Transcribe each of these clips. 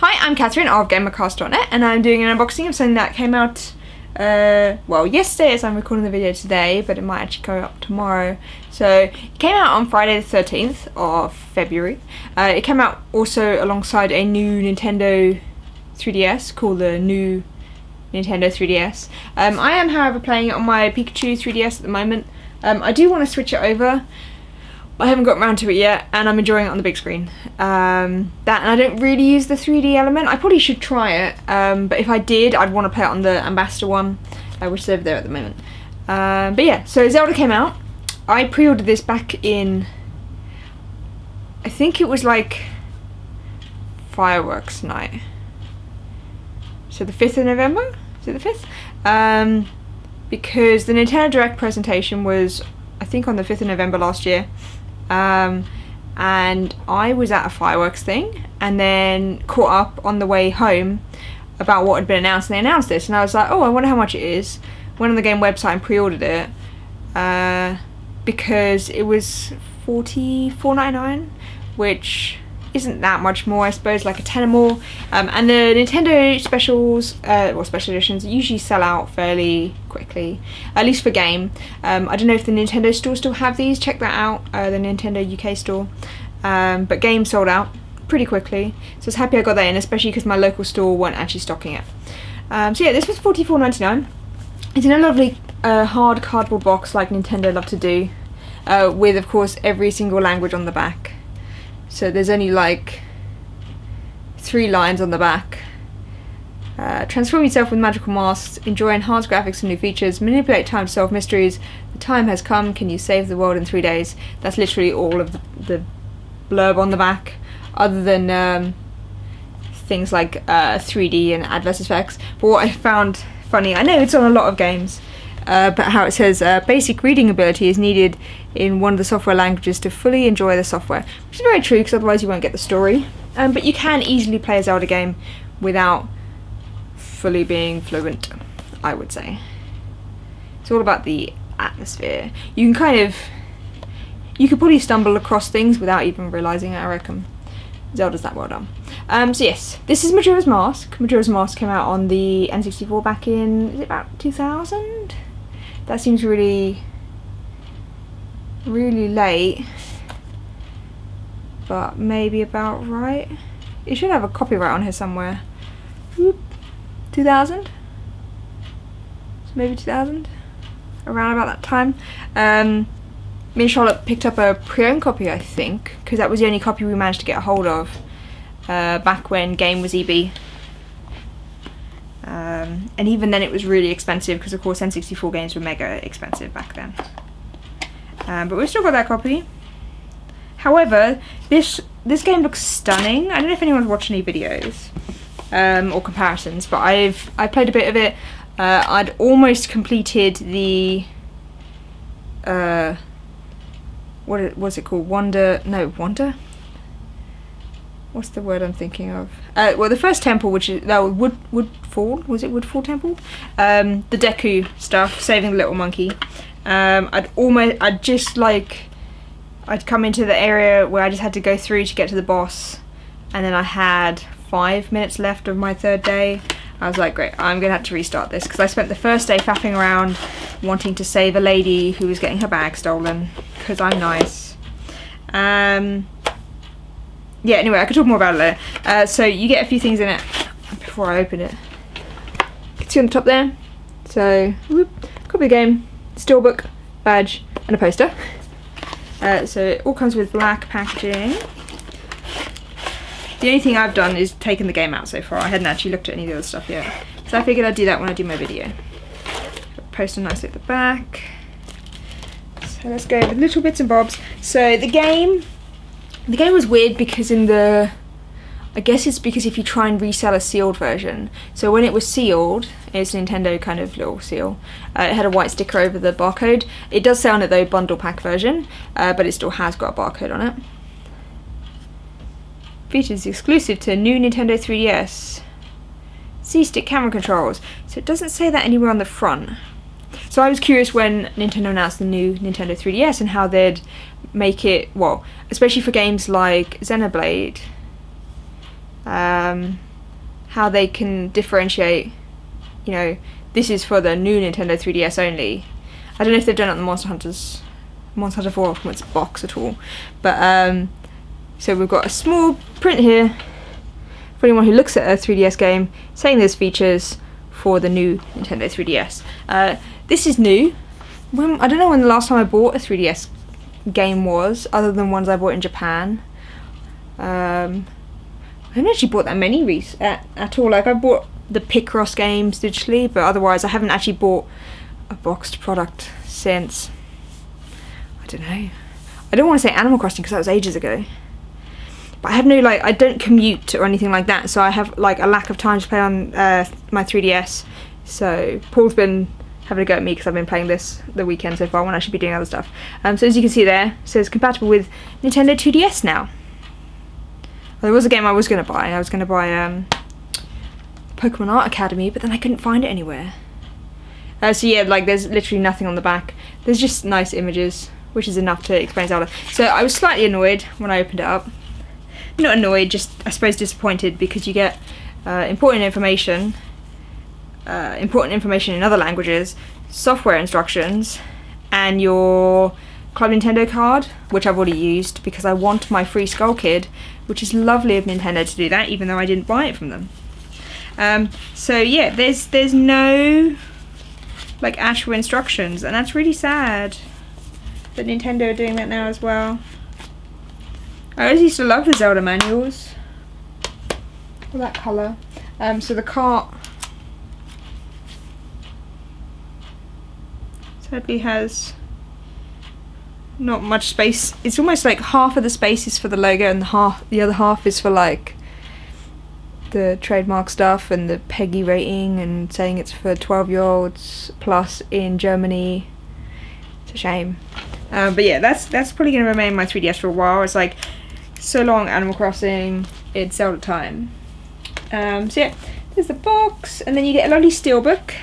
Hi, I'm Catherine of GamerCast.net, and I'm doing an unboxing of something that came out, well, yesterday as I'm recording the video today, but it might actually go up tomorrow. So, it came out on Friday the 13th of February. It came out also alongside a new Nintendo 3DS called the new Nintendo 3DS. I am, however, playing it on my Pikachu 3DS at the moment. I do want to switch it over. I haven't got around to it yet, and I'm enjoying it on the big screen. And I don't really use the 3D element. I probably should try it, but if I did, I'd want to play it on the Ambassador one, which is over there at the moment. But yeah, so Zelda came out. I pre-ordered this back in, I think it was like fireworks night. So the 5th of November? Is it the 5th? Because the Nintendo Direct presentation was, I think, on the 5th of November last year. And I was at a fireworks thing and then caught up on the way home about what had been announced, and they announced this, and I was like, oh, I wonder how much it is. Went on the game website and pre-ordered it because it was $44.99, which isn't that much more, I suppose, like a tenner more. And the Nintendo specials, or special editions, usually sell out fairly quickly, at least for game. I don't know if the Nintendo store still have these, check that out, the Nintendo UK store. But game sold out pretty quickly, so I was happy I got that in, especially because my local store weren't actually stocking it. So yeah, this was $44.99. It's in a lovely hard cardboard box like Nintendo love to do, with of course every single language on the back. So there's only like 3 lines on the back. Transform yourself with magical masks, enjoy enhanced graphics and new features, manipulate time to solve mysteries, the time has come, can you save the world in 3 days? That's literally all of the blurb on the back, other than things like 3D and adverse effects. But what I found funny, I know it's on a lot of games, but how it says basic reading ability is needed in one of the software languages to fully enjoy the software, which is very true, because otherwise you won't get the story. But you can easily play a Zelda game without fully being fluent, I would say. It's all about the atmosphere. You could probably stumble across things without even realising it, I reckon. Zelda's that well done. So yes, this is Majora's Mask. Majora's Mask came out on the N64 back in, is it about 2000? That seems really late, but maybe about right. It should have a copyright on here somewhere. Whoop. 2000? So maybe 2000? Around about that time. Me and Charlotte picked up a pre-owned copy, I think, because that was the only copy we managed to get a hold of back when game was EB. And even then it was really expensive, because of course N64 games were mega expensive back then. But we've still got that copy. However, this game looks stunning. I don't know if anyone's watched any videos or comparisons, but I played a bit of it. I'd almost completed the what's it called? Wonder? What's the word I'm thinking of? Well, the first temple, which is Woodfall. Was it Woodfall Temple? The Deku stuff, saving the little monkey. I'd come into the area where I just had to go through to get to the boss, and then I had 5 minutes left of my 3rd day. I was like, great, I'm gonna have to restart this, because I spent the first day faffing around wanting to save a lady who was getting her bag stolen, because I'm nice. Yeah, anyway, I could talk more about it later. So you get a few things in it before I open it. You can see on the top there. So, whoop, copy of the game, Steelbook, badge, and a poster. So it all comes with black packaging. The only thing I've done is taken the game out so far. I hadn't actually looked at any of the other stuff yet, so I figured I'd do that when I do my video. Poster nicely at the back. So let's go with little bits and bobs. So the game was weird because I guess it's because if you try and resell a sealed version, so when it was sealed, it's a Nintendo kind of little seal, it had a white sticker over the barcode. It does say on it though, bundle pack version, but it still has got a barcode on it. Features exclusive to new Nintendo 3DS. C-stick camera controls. So it doesn't say that anywhere on the front. So I was curious when Nintendo announced the new Nintendo 3DS and how they'd make it, well, especially for games like Xenoblade, how they can differentiate, you know, this is for the new Nintendo 3DS only. I don't know if they've done it on the Monster Hunter 4 Ultimate's box at all, but so we've got a small print here for anyone who looks at a 3DS game saying there's features for the new Nintendo 3DS. This is new. I don't know when the last time I bought a 3DS game was, other than ones I bought in Japan. I haven't actually bought that many at all. Like, I bought the Picross games digitally, but otherwise I haven't actually bought a boxed product since, I don't know. I don't want to say Animal Crossing because that was ages ago. But I have no, like, I don't commute or anything like that, so I have, like, a lack of time to play on my 3DS. So Paul's been having a go at me because I've been playing this the weekend so far when I should be doing other stuff. So as you can see there, it says compatible with Nintendo 2DS now. Well, there was a game I was going to buy. I was going to buy Pokemon Art Academy, but then I couldn't find it anywhere. So yeah, like, there's literally nothing on the back. There's just nice images, which is enough to explain Zelda. So I was slightly annoyed when I opened it up. Not annoyed, just I suppose disappointed, because you get important information in other languages, software instructions, and your Club Nintendo card, which I've already used because I want my free Skull Kid, which is lovely of Nintendo to do that, even though I didn't buy it from them. So yeah, there's no, like, actual instructions, and that's really sad that Nintendo are doing that now as well. I always used to love the Zelda manuals. All that colour. So the cart sadly has not much space. It's almost like half of the space is for the logo and the other half is for, like, the trademark stuff and the PEGI rating and saying it's for 12-year-olds plus in Germany. It's a shame. But yeah, that's probably going to remain my 3DS for a while. It's like, so long, Animal Crossing, it's Zelda time. So yeah, there's the box, and then you get a lovely Steelbook,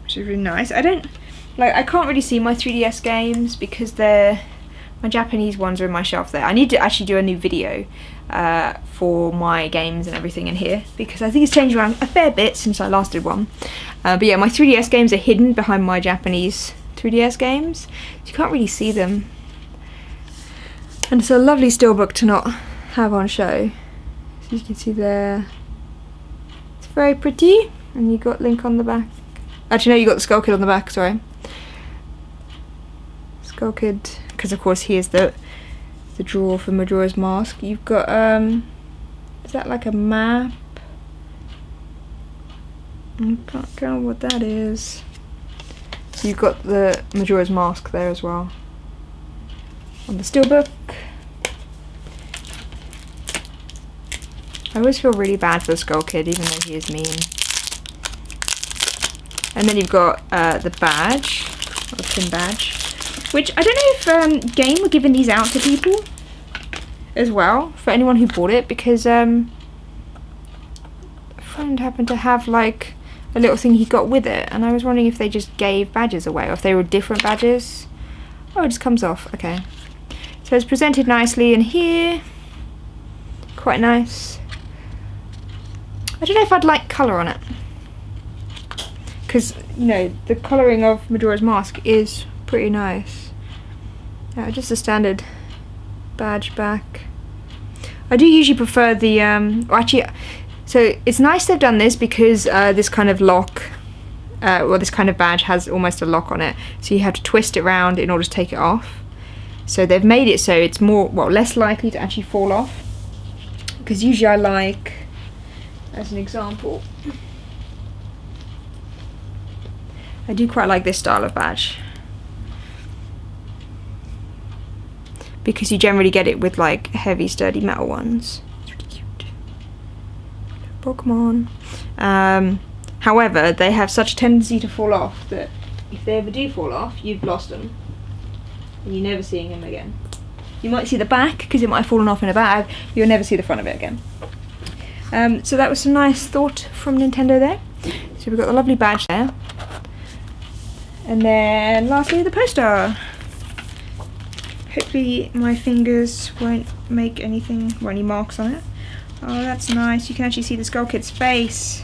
which is really nice. I can't really see my 3DS games because my Japanese ones are in my shelf there. I need to actually do a new video for my games and everything in here, because I think it's changed around a fair bit since I last did one. But yeah, my 3DS games are hidden behind my Japanese 3DS games, so you can't really see them. And it's a lovely Steelbook to not have on show. So you can see there, it's very pretty, and you got Link on the back. Actually no, you got the Skull Kid on the back, sorry. Skull Kid, because of course he is the drawer for Majora's Mask. You've got, is that like a map? I can't tell what that is. You've got the Majora's Mask there as well on the Steelbook. I always feel really bad for the Skull Kid, even though he is mean. And then you've got the badge, or pin badge, which I don't know if Game were giving these out to people as well, for anyone who bought it, because a friend happened to have, like, a little thing he got with it, and I was wondering if they just gave badges away, or if they were different badges. Oh, it just comes off, okay. So it's presented nicely in here, quite nice. I don't know if I'd like colour on it, because, you know, the colouring of Majora's Mask is pretty nice. Just a standard badge back. I do usually prefer the, so it's nice they've done this, because this kind of lock, this kind of badge has almost a lock on it, so you have to twist it around in order to take it off. So they've made it so it's less likely to actually fall off, because usually I like, as an example, I do quite like this style of badge, because you generally get it with, like, heavy sturdy metal ones. It's really cute. Pokemon. However, they have such a tendency to fall off that if they ever do fall off, you've lost them and you're never seeing them again. You might see the back because it might have fallen off in a bag, but you'll never see the front of it again. So that was some nice thought from Nintendo there. So we've got the lovely badge there. And then lastly, the poster. Hopefully my fingers won't make anything or any marks on it. Oh, that's nice. You can actually see the Skull Kid's face.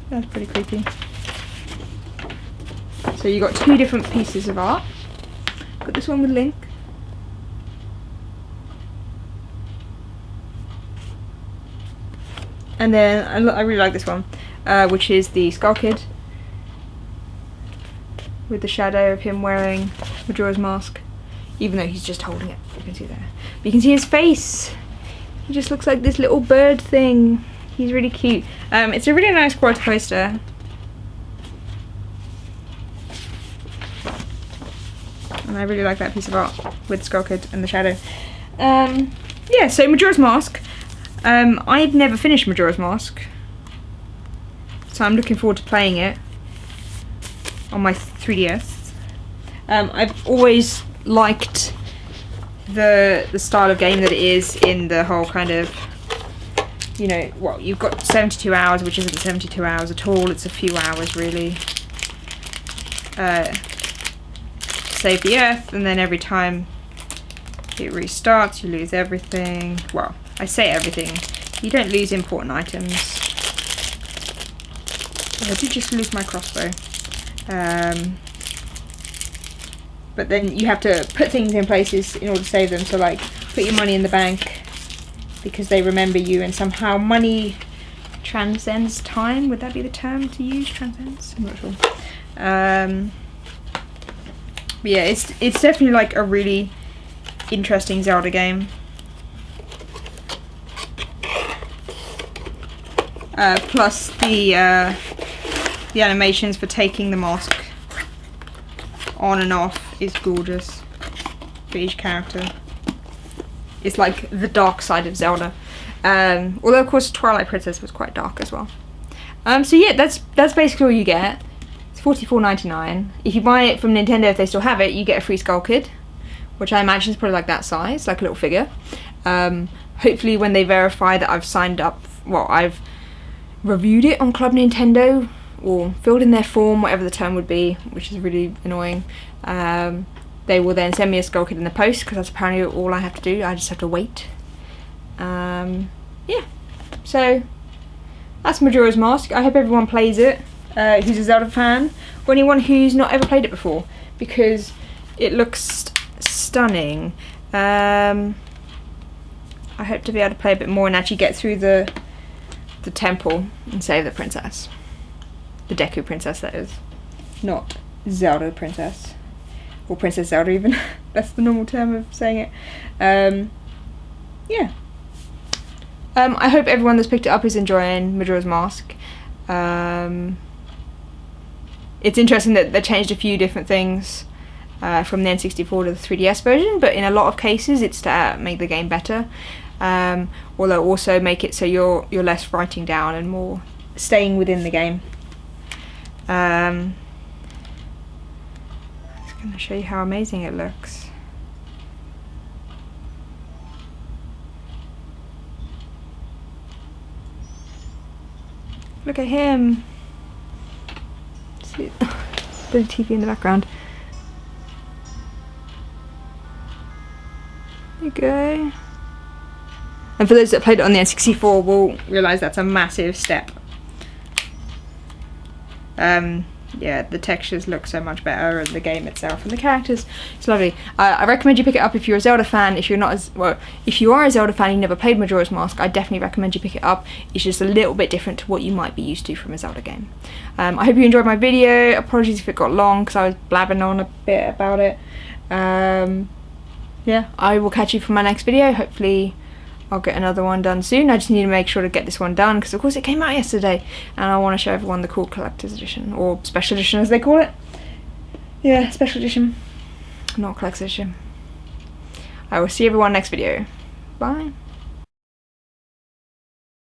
That's pretty creepy. So you got two different pieces of art. Got this one with Link. And then I really like this one, which is the Skull Kid, with the shadow of him wearing Majora's Mask, even though he's just holding it. You can see there. But you can see his face. He just looks like this little bird thing. He's really cute. It's a really nice quality poster. And I really like that piece of art with Skull Kid and the shadow. Yeah, so Majora's Mask. I've never finished Majora's Mask, so I'm looking forward to playing it on my 3DS. I've always liked the style of game that it is, in the whole kind of, you know, well, you've got 72 hours, which isn't 72 hours at all, it's a few hours really. Save the Earth, and then every time it restarts you lose everything. Well, I say everything. You don't lose important items. Oh, I did just lose my crossbow. But then you have to put things in places in order to save them. So like, put your money in the bank because they remember you, and somehow money transcends time. Would that be the term to use? Transcends? I'm not sure. But yeah, it's definitely like a really interesting Zelda game. Plus the animations for taking the mask on and off is gorgeous for each character. It's like the dark side of Zelda. Although of course Twilight Princess was quite dark as well. So yeah, that's basically all you get. It's $44.99. If you buy it from Nintendo, if they still have it, you get a free Skull Kid, which I imagine is probably like that size, like a little figure. Hopefully when they verify that I've signed up, well, I've reviewed it on Club Nintendo, or filled in their form, whatever the term would be, which is really annoying, they will then send me a Skull Kid in the post, because that's apparently all I have to do. I just have to wait. Yeah, so that's Majora's Mask. I hope everyone plays it, who's a Zelda fan, or anyone who's not ever played it before, because it looks stunning. I hope to be able to play a bit more and actually get through the temple and save the princess. The Deku princess, that is. Not Zelda princess. Or Princess Zelda even. That's the normal term of saying it. Yeah. I hope everyone that's picked it up is enjoying Majora's Mask. It's interesting that they changed a few different things from the N64 to the 3DS version, but in a lot of cases it's to make the game better. Although also make it so you're less writing down and more staying within the game. I'm just going to show you how amazing it looks. Look at him. See, the TV in the background. There you go. And for those that played it on the N64 will realise that's a massive step. Yeah, the textures look so much better, and the game itself and the characters, it's lovely. I recommend you pick it up if you're a Zelda fan. If you're not as well, if you are a Zelda fan and you never played Majora's Mask, I definitely recommend you pick it up. It's just a little bit different to what you might be used to from a Zelda game. I hope you enjoyed my video. Apologies if it got long because I was blabbing on a bit about it. Yeah, I will catch you for my next video. Hopefully I'll get another one done soon. I just need to make sure to get this one done because of course it came out yesterday and I want to show everyone the cool collector's edition, or special edition as they call it. Yeah, special edition, not collector's edition. I will see everyone next video. Bye.